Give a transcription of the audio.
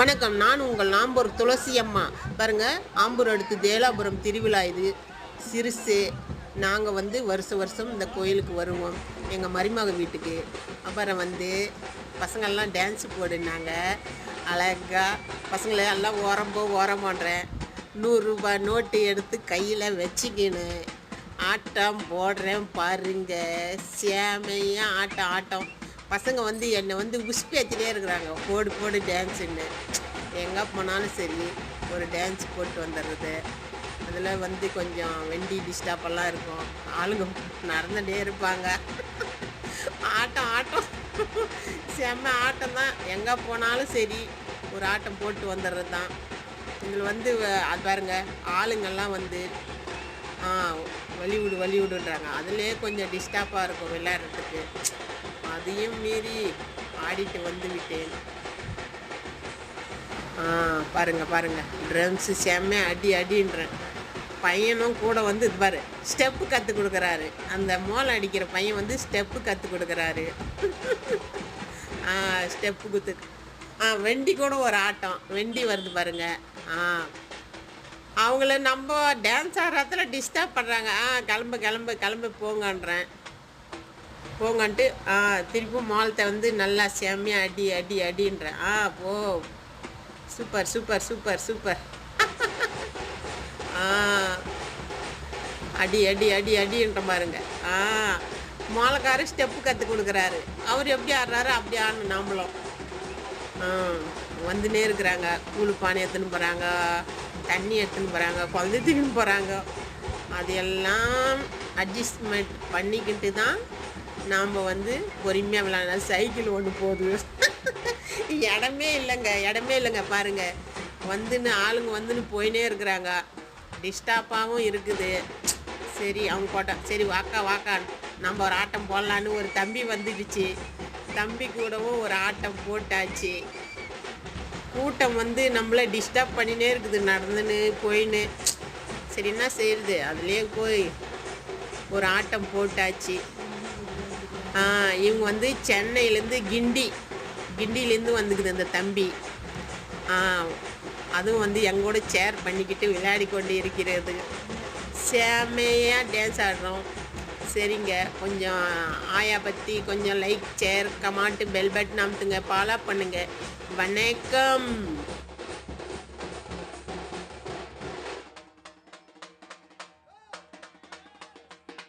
வணக்கம். நான் உங்கள் ஆம்பூர் துளசி அம்மா. பாருங்க, ஆம்பூர் அடுத்து தேலாபுரம் திருவிழா இது. சிறுசு. நாங்கள் வந்து வருஷம் இந்த கோயிலுக்கு வருவோம், எங்கள் மருமக வீட்டுக்கு. அப்புறம் வந்து பசங்கள்லாம் டான்ஸு போடுனாங்க. அழகாக பசங்களை எல்லாம் ஓரம் பண்ணுறேன். 100 ரூபா நோட்டு எடுத்து கையில் வச்சுக்கின்னு ஆட்டம் போடுறேன் பாருங்க. சேமையாக ஆட்டம். பசங்க வந்து என்னை வந்து உஷ்பேத்திலே இருக்கிறாங்க, போடு போடு டான்ஸுன்னு. எங்கே போனாலும் சரி ஒரு டான்ஸ் போட்டு வந்துடுறது. அதில் வந்து கொஞ்சம் வெண்டி டிஸ்டாப்பெல்லாம் இருக்கும். ஆளுங்க நடந்துகிட்டே இருப்பாங்க. ஆட்டம் செம்ம ஆட்டம் தான். எங்கே போனாலும் சரி ஒரு ஆட்டம் போட்டு வந்துடுறது தான். இதில் வந்து அது பாருங்க, ஆளுங்கள்லாம் வந்து வழி விடுன்றாங்க. அதுலேயே கொஞ்சம் டிஸ்டர்பாக இருக்கும் விளையாடுறதுக்கு. அதையும் மீறி ஆடிட்டு வந்து விட்டேன். பாருங்க ட்ரம்ஸு செம்ம அடின்றேன். பையனும் கூட வந்து இது பாரு ஸ்டெப்பு கற்றுக் கொடுக்குறாரு. அந்த மோளம் அடிக்கிற பையன் வந்து ஸ்டெப்பு கற்றுக் கொடுக்குறாரு. ஸ்டெப்பு குத்து. வெண்டி கூட ஒரு ஆட்டம் வெண்டி வருது பாருங்க. அவங்கள நம்ம டான்ஸ் ஆடுறதுல டிஸ்டர்ப் பண்ணுறாங்க. கிளம்பு போங்கன்றேன். போங்கன்ட்டு திருப்பும் மாலத்தை வந்து நல்லா செம்மையாக அடின்றேன். போ. சூப்பர். அடின்ற பாருங்க. மாலைக்காரர் ஸ்டெப்பு கற்றுக் கொடுக்குறாரு. அவர் எப்படி ஆடுறாரு அப்படி ஆடணும் நாமளும். வந்துன்னே இருக்கிறாங்க. கூழு பானை எடுத்துன்னு போகிறாங்க, தண்ணி எடுத்துன்னு போகிறாங்க, குழந்தை தூக்கின்னு போகிறாங்க. அதையெல்லாம் அட்ஜஸ்ட்மெண்ட் பண்ணிக்கிட்டு தான் நாம் வந்து பொறுமையாக விளையாட. சைக்கிள் ஒன்று போகுது. இடமே இல்லைங்க பாருங்கள். ஆளுங்க வந்துன்னு போயினே இருக்கிறாங்க. டிஸ்டாப்பாகவும் இருக்குது. சரி அவங்க போட்டோம். சரி வாக்கா நம்ம ஒரு ஆட்டம் போடலான்னு ஒரு தம்பி வந்துடுச்சு. தம்பி கூடவும் ஒரு ஆட்டம் போட்டாச்சு. கூட்டம் வந்து நம்மளை டிஸ்டர்ப் பண்ணினே இருக்குது, நடந்துன்னு போயின்னு. சரி என்ன செய்யுது, அதுலேயே போய் ஒரு ஆட்டம் போட்டாச்சு. இவங்க வந்து சென்னையிலேருந்து கிண்டிலேருந்து வந்துக்குது அந்த தம்பி. அதுவும் வந்து எங்கூட ஷேர் பண்ணிக்கிட்டு விளையாடி கொண்டு இருக்கிறது. செம்மையாக டான்ஸ் ஆடுறோம். சரிங்க, கொஞ்சம் ஆயா பற்றி கொஞ்சம் like share comment bell button அமுத்துங்க, ஃபாலோ பண்ணுங்கள். வணக்கம்.